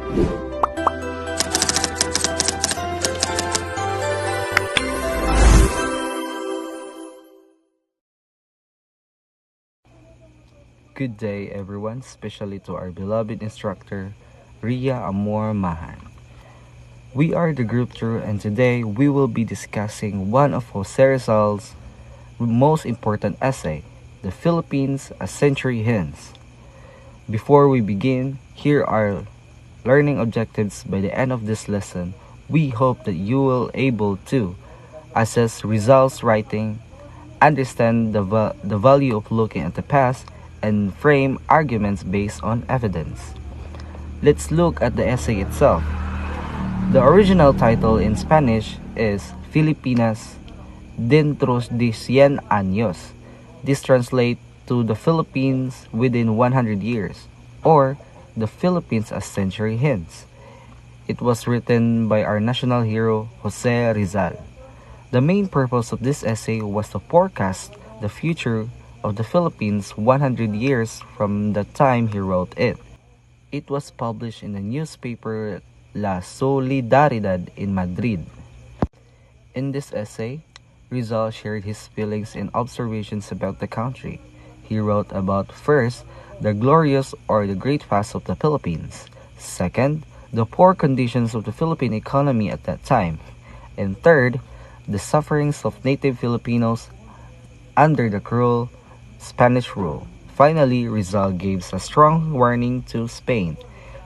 Good day, everyone, especially to our beloved instructor, Ria Amor Mahan. We are the group through, and today we will be discussing one of Jose Rizal's most important essay, The Philippines a Century Hence. Before we begin, here are learning objectives by the end of this lesson. We hope that you will able to assess Rizal's writing, understand the value of looking at the past, and frame arguments based on evidence. Let's look at the essay itself. The original title in Spanish is Filipinas dentro de 100 años. This translates to the Philippines within 100 years, or the Philippines a century hence. It was written by our national hero Jose Rizal. The main purpose of this essay was to forecast the future of the Philippines 100 years from the time he wrote it. It was published in the newspaper La Solidaridad in Madrid. In this essay, Rizal shared his feelings and observations about the country. He wrote about first, the glorious or the great past of the Philippines. Second, the poor conditions of the Philippine economy at that time. And third, the sufferings of native Filipinos under the cruel Spanish rule. Finally, Rizal gave a strong warning to Spain.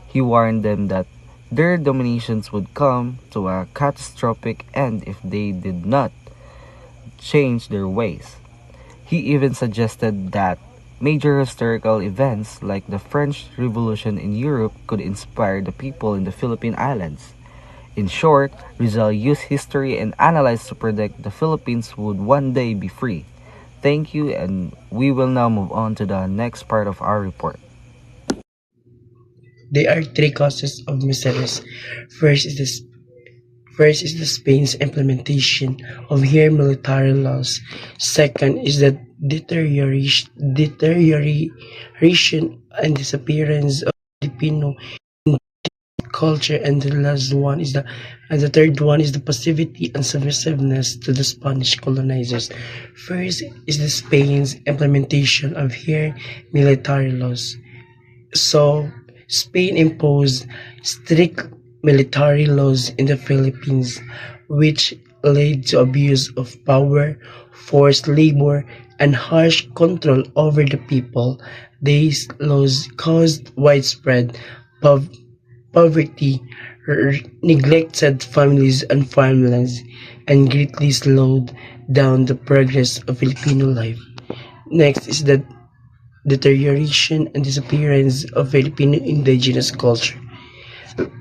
He warned them that their dominations would come to a catastrophic end if they did not change their ways. He even suggested that major historical events like the French Revolution in Europe could inspire the people in the Philippine Islands. In short, Rizal used history and analyzed to predict the Philippines would one day be free. Thank you, and we will now move on to the next part of our report. There are three causes of miseries. First is the First is the Spain's implementation of her military laws. Second is the deterioration and disappearance of Filipino culture, and the third one is the passivity and submissiveness to the Spanish colonizers. First is the Spain's implementation of her military laws. So, Spain imposed strict military laws in the Philippines, which led to abuse of power, forced labor, and harsh control over the people. These laws caused widespread pov- poverty, neglected families and farmlands, and greatly slowed down the progress of Filipino life. Next is the deterioration and disappearance of Filipino indigenous culture.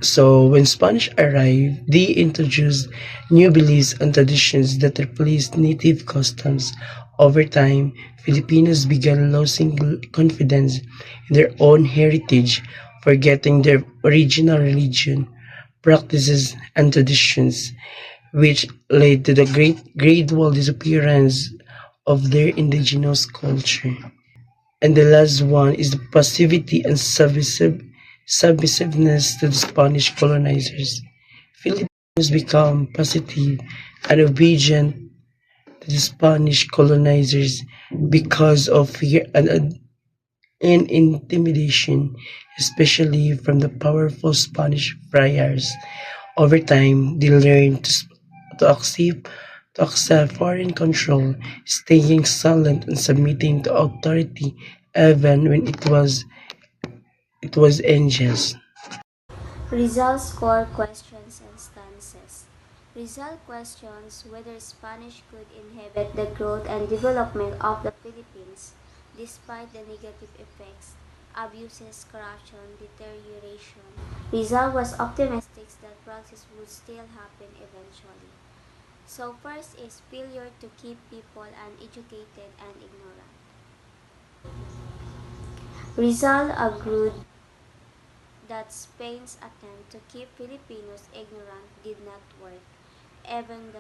So, when Spanish arrived, they introduced new beliefs and traditions that replaced native customs. Over time, Filipinos began losing confidence in their own heritage, forgetting their original religion, practices, and traditions, which led to the gradual disappearance of their indigenous culture. And the last one is the passivity and submissiveness to the Spanish colonizers. Filipinos become passive and obedient to the Spanish colonizers because of fear and intimidation, especially from the powerful Spanish friars. Over time, they learned to accept to accept foreign control, staying silent and submitting to authority even when it was unjust. Rizal's core questions and stances. Rizal questions whether Spanish could inhibit the growth and development of the Philippines despite the negative effects, abuses, corruption, deterioration. Rizal was optimistic that progress would still happen eventually. So first is failure to keep people uneducated and ignorant. Rizal agreed that Spain's attempt to keep Filipinos ignorant did not work, even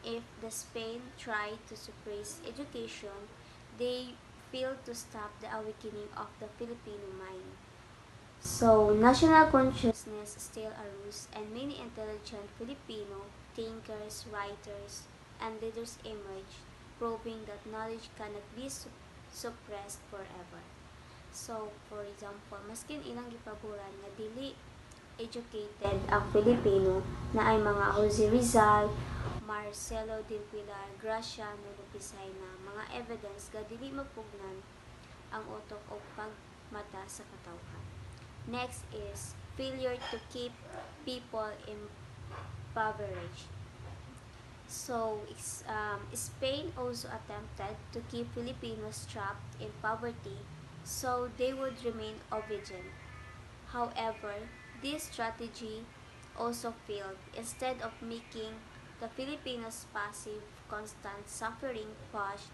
if the Spain tried to suppress education, they failed to stop the awakening of the Filipino mind. So, national consciousness still arose and many intelligent Filipino thinkers, writers, and leaders emerged, proving that knowledge cannot be suppressed forever. So, for example, maskin ilang gipaboran nga dili educated ang Filipino na ay mga Jose Rizal, Marcelo del Pilar, Graciano Lupisay na mga evidence nga dili mapugnan ang utok o pagmata sa katawhan. Next is failure to keep people impoverished. So, Spain also attempted to keep Filipinos trapped in poverty so they would remain obedient. However, this strategy also failed. Instead of making the Filipinos passive, constant suffering pushed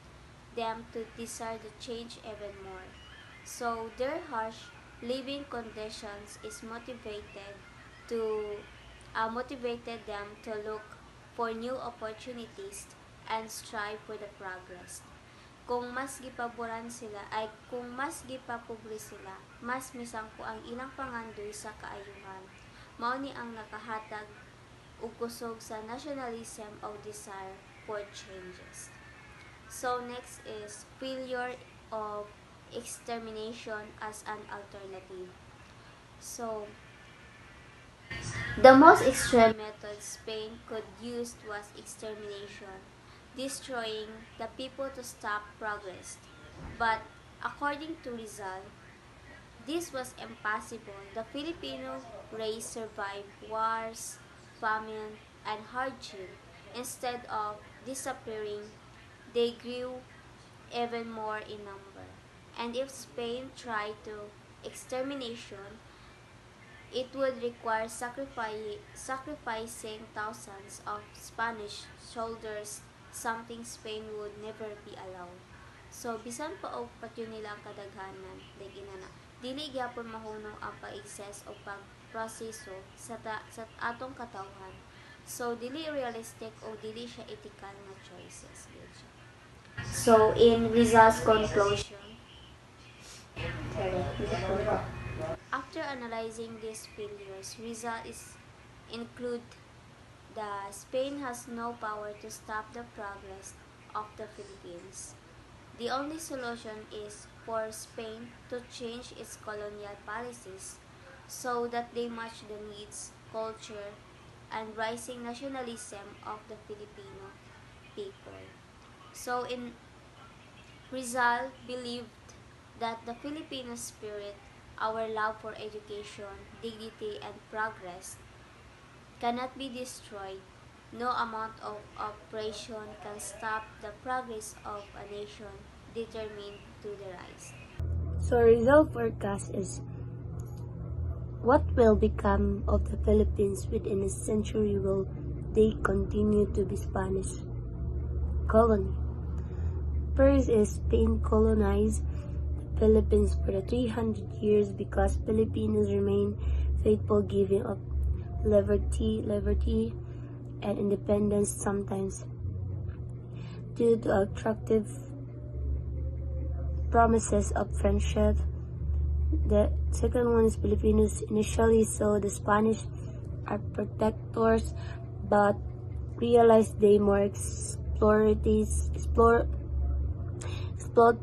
them to desire to change even more. So their harsh living conditions is motivated them to look for new opportunities and strive for the progress. Kung mas gipapubli sila, mas misangko ang ilang pangandoy sa kaayuhan. Mao ni ang nakahatag ug kusog sa nationalism o desire for changes. So next is failure of extermination as an alternative. So the most extreme method Spain could use was extermination, destroying the people to stop progress. But according to Rizal, this was impossible. The Filipino race survived wars, famine, and hardship. Instead of disappearing, they grew even more in number. And if Spain tried to extermination, it would require sacrificing thousands of Spanish soldiers, something Spain would never be allowed. So, bisan pa og patyo nila ang kadaghanan, like inana, dili gyapon mahunong ang pag-access o pagproseso sa atong katawhan. So, dili realistic o dili siya ethical na choices. So, in Rizal's conclusion, after analyzing these failures, Rizal include that Spain has no power to stop the progress of the Philippines. The only solution is for Spain to change its colonial policies so that they match the needs, culture, and rising nationalism of the Filipino people. So Rizal believed that the Filipino spirit, our love for education, dignity, and progress cannot be destroyed. No amount of operation can stop the progress of a nation determined to the rise. So result forecast is what will become of the Philippines within a century. Will they continue to be Spanish colony? First is Spain colonized the Philippines for the 300 years because Filipinos remain faithful, giving up liberty and independence sometimes due to attractive promises of friendship. The second one is Filipinos initially saw the Spanish as protectors but realized they more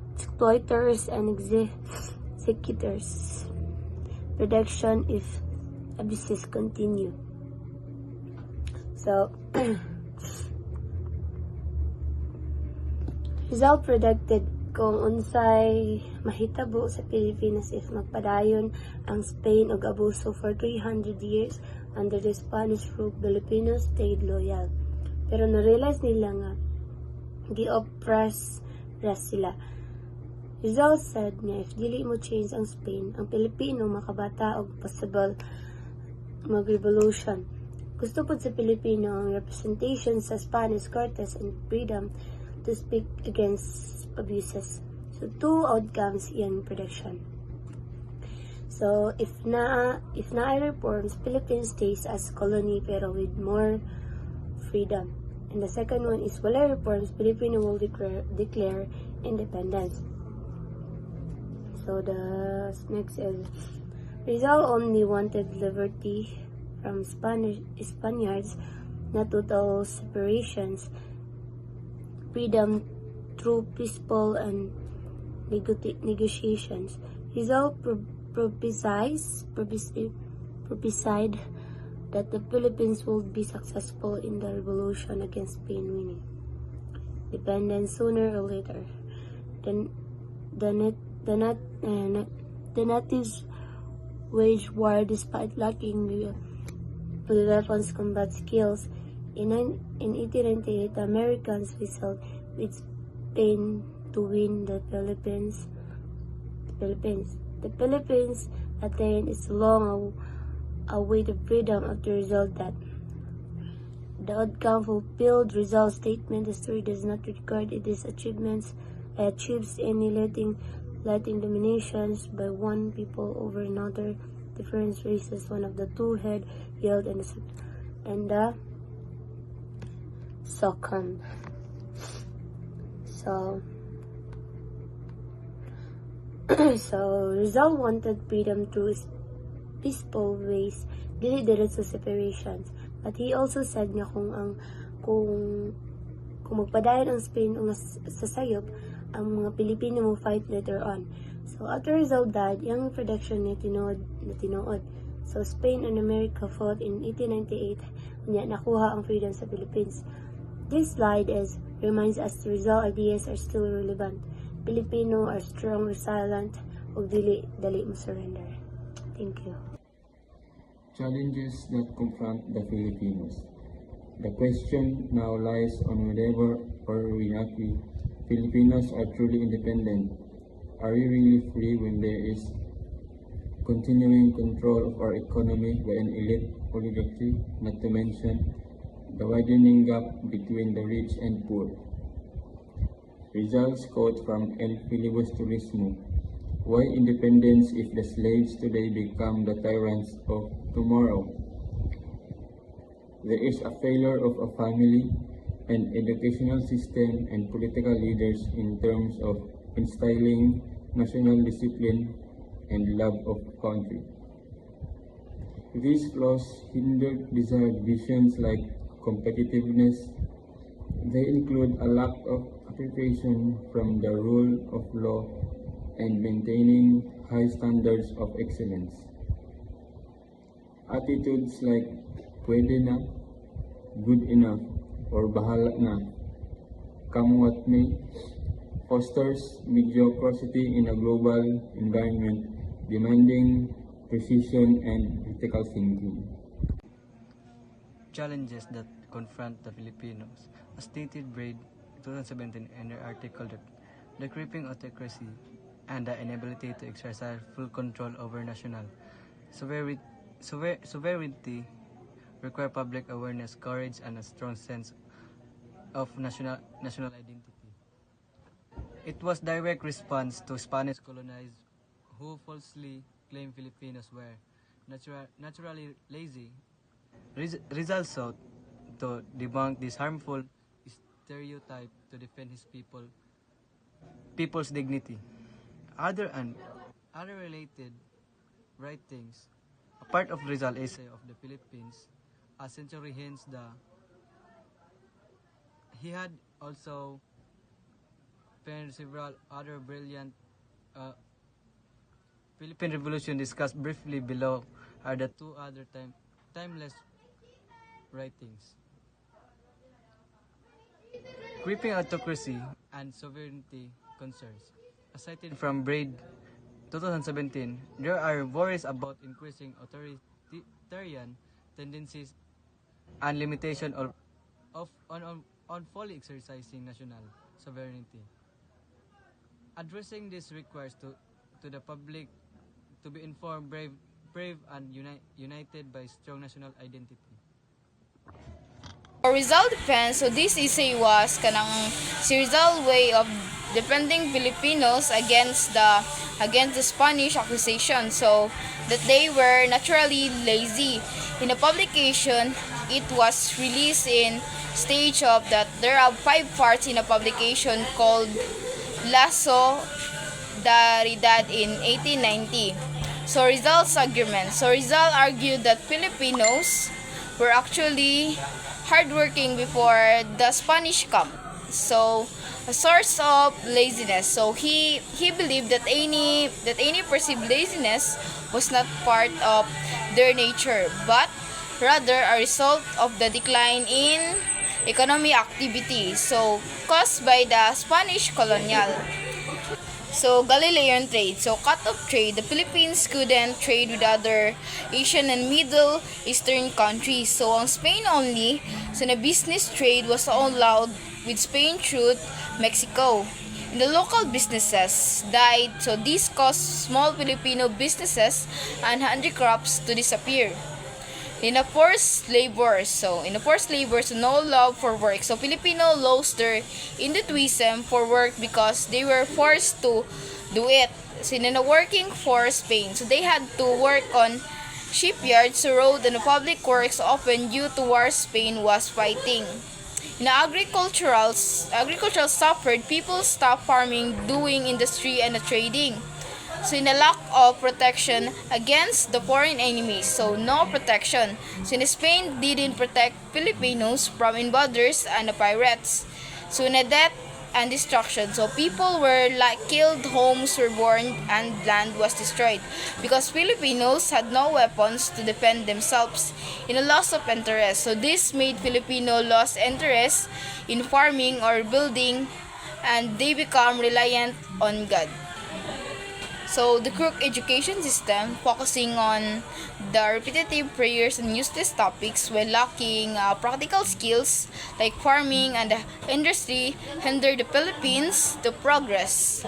exploiters and executors. Reduction if abuses continue. So, Rizal predicted kung unsay mahitabo sa Pilipinas if magpadayon ang Spain og abuso for 300 years under the Spanish rule. Filipinos stayed loyal. Pero na-realize nila nga gi-oppress sila. Rizal said nga if dili mo change ang Spain, ang Pilipino makabata og possible mag-revolution. Gusto po sa Pilipino ang representation sa Spanish Cortes and freedom to speak against abuses. So, two outcomes iyang prediction. So, if na reforms, Philippines stays as colony pero with more freedom. And the second one is wala reforms, Filipino will declare independence. So, the next is Rizal only wanted liberty from Spaniards, not total separations, freedom through peaceful and negotiations. Rizal prophesied that the Philippines would be successful in the revolution against Spain winning independence sooner or later. The natives waged war despite lacking weapons combat skills. In 1898, the Americans wrestled with Spain to win the Philippines. The Philippines attained its long-awaited freedom after Rizal's death. The outcome fulfilled Rizal's statement. History does not record its achievements. Achieves any letting dominations by one people over another. Different races, one of the two head yield and the second. So Rizal wanted freedom through peaceful ways, dili diretso separations. But he also said nga kung magpadayon ang Spain o sa sayop, ang mga Pilipino mo fight later on. So after Rizal died, yung production na tinuod. So Spain and America fought in 1898, and yet nakuha ang freedom sa Philippines. This slide reminds us Rizal ideas are still relevant. Filipino are strong, resilient, ug dili mo surrender. Thank you. Challenges that confront the Filipinos. The question now lies on whether or not we Filipinos are truly independent. Are we really free when there is continuing control of our economy by an elite oligarchy, not to mention the widening gap between the rich and poor? Rizal's quote from El Filibusterismo: "Why independence if the slaves today become the tyrants of tomorrow?" There is a failure of a family, an educational system, and political leaders in terms of instilling national discipline and love of country. These flaws hinder desired visions like competitiveness. They include a lack of appreciation from the rule of law and maintaining high standards of excellence. Attitudes like pwede na, good enough, or bahala na, come what may, fosters mediocrity in a global environment demanding precision and critical thinking. Challenges that confront the Filipinos. As stated Braid 2017 in their article, the creeping autocracy and the inability to exercise full control over national sovereignty require public awareness, courage, and a strong sense of national identity. It was direct response to Spanish colonists who falsely claimed Filipinos were naturally lazy. Rizal sought to debunk this harmful stereotype to defend his people's dignity. Other related writings, a part of Rizal essay of the Philippines, a century hence he had also penned several other brilliant Philippine Revolution discussed briefly below are the two other timeless writings. Creeping autocracy and sovereignty concerns. As cited from Braid 2017, there are worries about increasing authoritarian tendencies and limitation on fully exercising national sovereignty. Addressing this requires to the public to be informed, brave and united by strong national identity. For Rizal defense, so this essay was kanang si Rizal way of defending Filipinos against the Spanish accusation, so that they were naturally lazy. In the publication, it was released in stage of that there are 5 parts in a publication called La Solidaridad in 1890. So Rizal's argument. So Rizal argued that Filipinos were actually hardworking before the Spanish come. So a source of laziness. So he believed that any perceived laziness was not part of their nature, but rather a result of the decline in economic activity, so caused by the Spanish colonial. So, Galilean trade. So, cut-off trade. The Philippines couldn't trade with other Asian and Middle Eastern countries. So, ang Spain only, so na business trade was allowed with Spain through Mexico. And the local businesses died. So, this caused small Filipino businesses and handicrafts to disappear. In the forced labor, so no love for work. So Filipino lost their individualism for work because they were forced to do it. So in the working for Spain, so they had to work on shipyards, road, and public works often due to war Spain was fighting. In the agricultural suffered, people stopped farming, doing industry and trading. So in the lack of protection against the foreign enemies, so no protection. So in Spain didn't protect Filipinos from invaders and the pirates. So in the death and destruction, so people were like killed, homes were burned, and land was destroyed because Filipinos had no weapons to defend themselves. In a loss of interest, so this made Filipino lost interest in farming or building, and they become reliant on God. So, the crook education system, focusing on the repetitive prayers and useless topics while lacking practical skills like farming and the industry, hindered the Philippines to progress.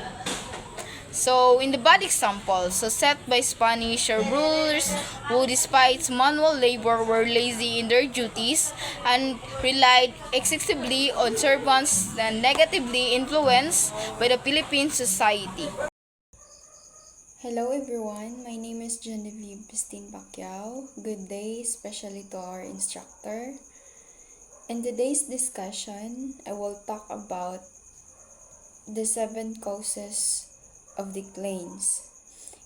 So, in the bad example, so set by Spanish rulers who despite manual labor were lazy in their duties and relied excessively on servants and negatively influenced by the Philippine society. Hello everyone, my name is Genevieve Christine Pacquiao. Good day, especially to our instructor. In today's discussion, I will talk about the 7 causes of declines.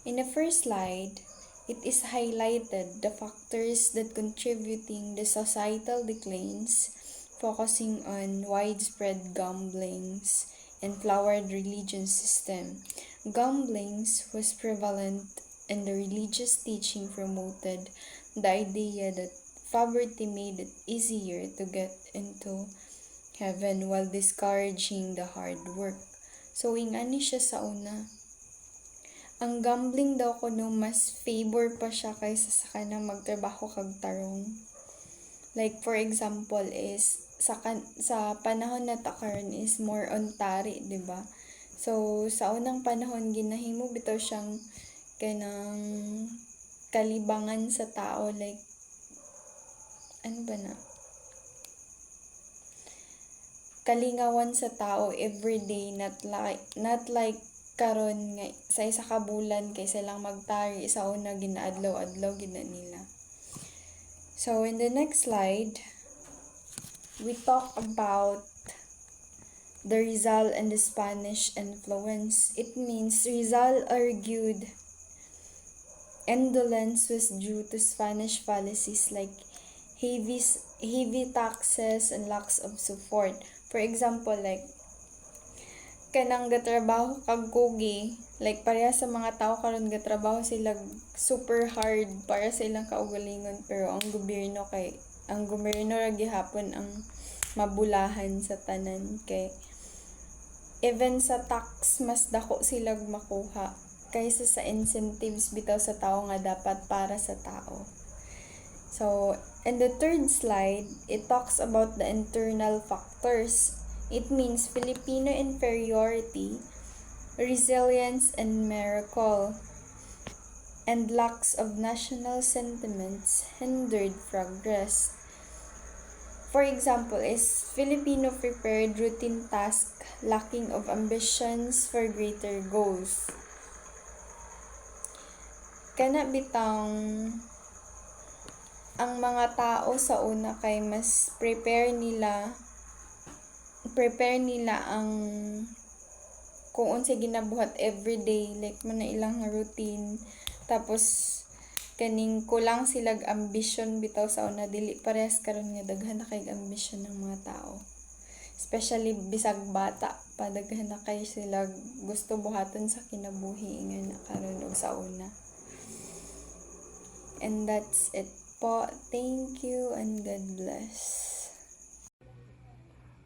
In the first slide, it is highlighted the factors that contributing the societal declines, focusing on widespread gamblings and flowered religion system. Gamblings was prevalent and the religious teaching promoted the idea that poverty made it easier to get into heaven while discouraging the hard work. So, ingani siya sa una. Ang gambling daw kuno mas favor pa siya kaysa sa kanang magtrabaho kag tarong. Like for example is sa panahon na takaron is more on tari, di ba? So, sa unang panahon, ginahimo bitaw siyang kanang kalibangan sa tao. Like, ano ba na? Kalingawan sa tao everyday, not like karon nga sa isa ka bulan kaysa lang magtari, sa una ginaadlaw-adlaw gina nila. So, in the next slide, we talk about the Rizal and the Spanish influence. It means Rizal argued indolence was due to Spanish policies like heavy taxes and lacks of support. For example, like kanang gatrabaho kag kugi, like pareha sa mga tao karon gatrabaho sila super hard para sa ilang kaugalingon, pero ang gobyerno ra gihapon ang mabulahan sa tanan kay even sa tax mas dako sila makuha kaysa sa incentives bitaw sa tao nga dapat para sa tao. So, in the third slide, it talks about the internal factors. It means Filipino inferiority, resilience and miracle, and lacks of national sentiments hindered progress. For example, is Filipino prepared routine task, lacking of ambitions for greater goals. Kana bitang ang mga tao sa una kay mas prepare nila ang kung unsay ginabuhat everyday, like man na ilang routine, Tapos kaning kulang silag ambisyon bitaw sa una, dili parehas karon nga daghan na kay ambisyon ng mga tao. Especially bisag bata, padaghan na kay sila gusto buhaton sa kinabuhi nga na karon og sa una. And that's it po. Thank you and God bless.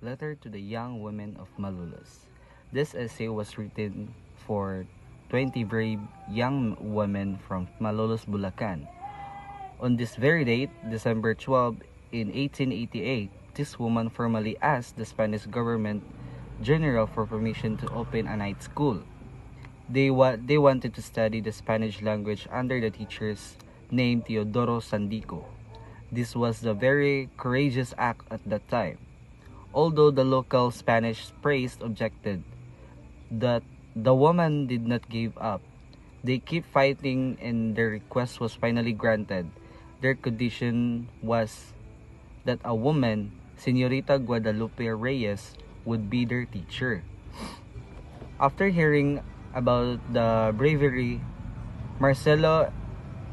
Letter to the Young Women of Malolos. This essay was written for 20 brave young women from Malolos, Bulacan. On this very date, December 12, in 1888, this woman formally asked the Spanish government general for permission to open a night school. They wanted to study the Spanish language under the teachers named Teodoro Sandico. This was the very courageous act at that time. Although the local Spanish priest objected, that the woman did not give up. They kept fighting and their request was finally granted. Their condition was that a woman, Señorita Guadalupe Reyes, would be their teacher. After hearing about the bravery, Marcelo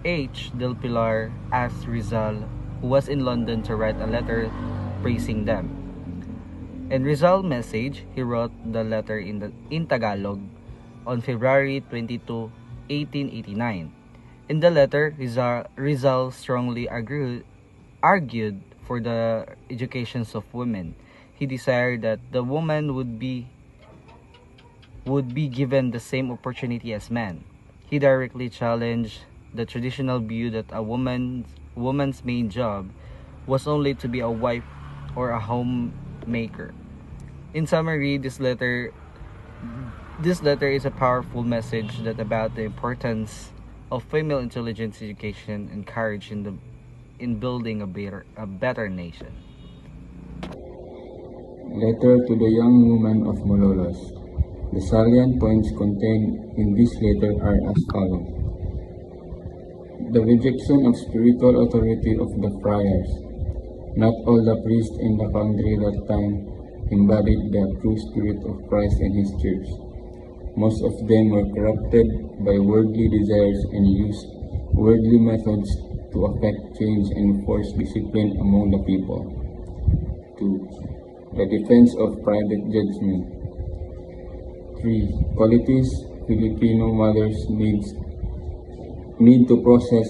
H. Del Pilar asked Rizal, who was in London, to write a letter praising them. In Rizal's message, he wrote the letter in Tagalog on February 22, 1889. In the letter, Rizal strongly argued for the educations of women. He desired that the woman would be given the same opportunity as men. He directly challenged the traditional view that a woman's main job was only to be a wife or a homemaker. In summary, this letter is a powerful message that about the importance of female intelligence education and courage in building a better nation. Letter to the Young Women of Malolos. The salient points contained in this letter are as follows. The rejection of spiritual authority of the friars. Not all the priests in the country that time embodied the true spirit of Christ and His church. Most of them were corrupted by worldly desires and used worldly methods to affect change and force discipline among the people. 2. The defense of private judgment. 3. Qualities Filipino mothers need to process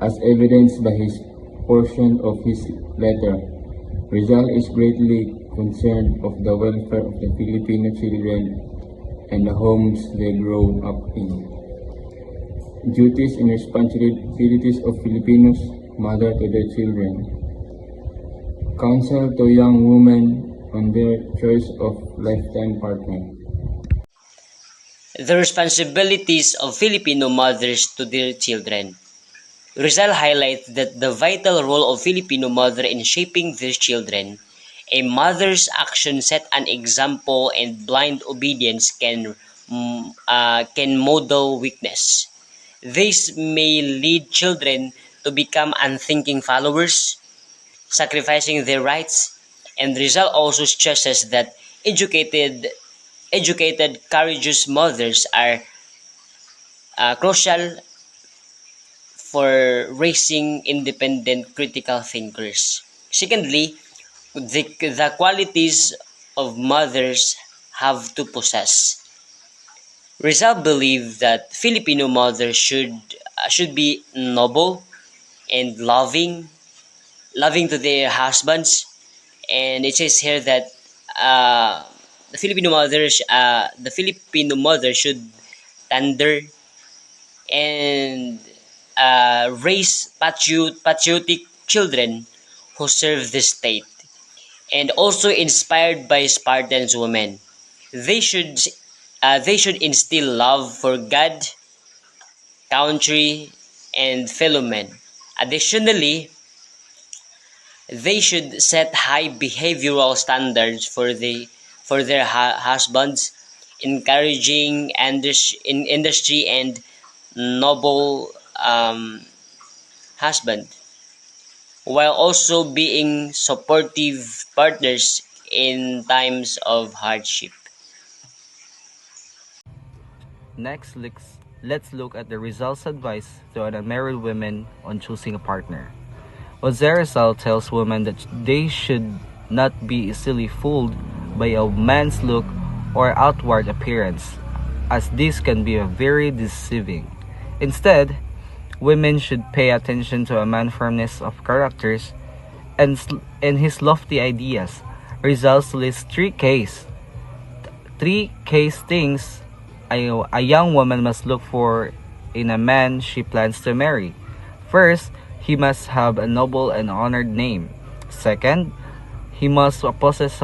as evidenced by his portion of his letter. Rizal is greatly concerned of the welfare of the Filipino children and the homes they grow up in. Duties and responsibilities of Filipinos, mother to their children. Counsel to young women on their choice of lifetime partner. The responsibilities of Filipino mothers to their children. Rizal highlights that the vital role of Filipino mother in shaping their children. A mother's action set an example, and blind obedience can model weakness. This may lead children to become unthinking followers, sacrificing their rights. And Rizal also stresses that educated, courageous mothers are crucial for raising independent, critical thinkers. Secondly, the qualities of mothers have to possess. Rizal believed that Filipino mothers should be noble and loving to their husbands, and it says here that the Filipino mother should tender and raise patriotic children who serve the state, and also inspired by Spartan's women. They should instill love for God, country, and fellow men. Additionally, they should set high behavioral standards for their husbands, encouraging in industry and noble husband, while also being supportive partners in times of hardship. Next, let's look at the Rizal's advice to an unmarried women on choosing a partner. Jose Rizal tells women that they should not be easily fooled by a man's look or outward appearance, as this can be very deceiving. Instead, women should pay attention to a man's firmness of characters and his lofty ideas. Rizal's lists three case things a young woman must look for in a man she plans to marry. First, he must have a noble and honored name. Second, he must possess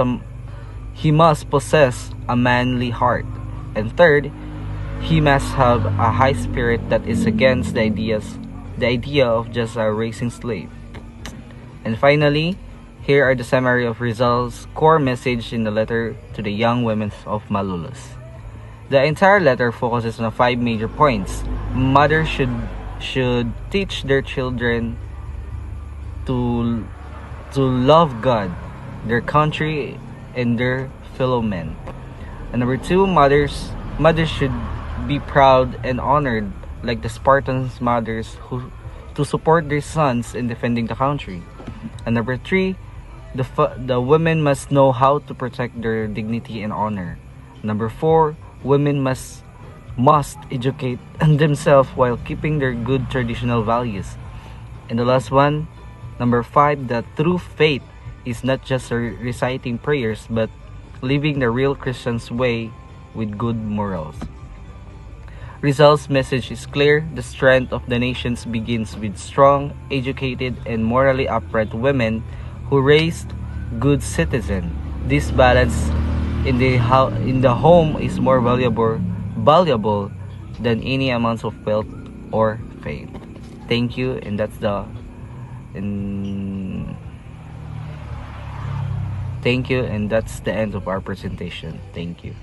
a manly heart. And third, he must have a high spirit that is against the idea of just a racing slave. And finally, here are the summary of Rizal's core message in the letter to the young women of Malolos. The entire letter focuses on 5 major points. Mothers should teach their children to love God, their country, and their fellow men. And number 2, mothers should be proud and honored like the Spartans' mothers who to support their sons in defending the country. And number 3, the women must know how to protect their dignity and honor. Number 4, women must educate themselves while keeping their good traditional values. And the last one, number 5, the true faith is not just reciting prayers but living the real Christian's way with good morals. Rizal's message is clear. The strength of the nations begins with strong, educated, and morally upright women who raised good citizens. This balance in the home is more valuable than any amounts of wealth or fame. Thank you, and that's the end of our presentation. Thank you.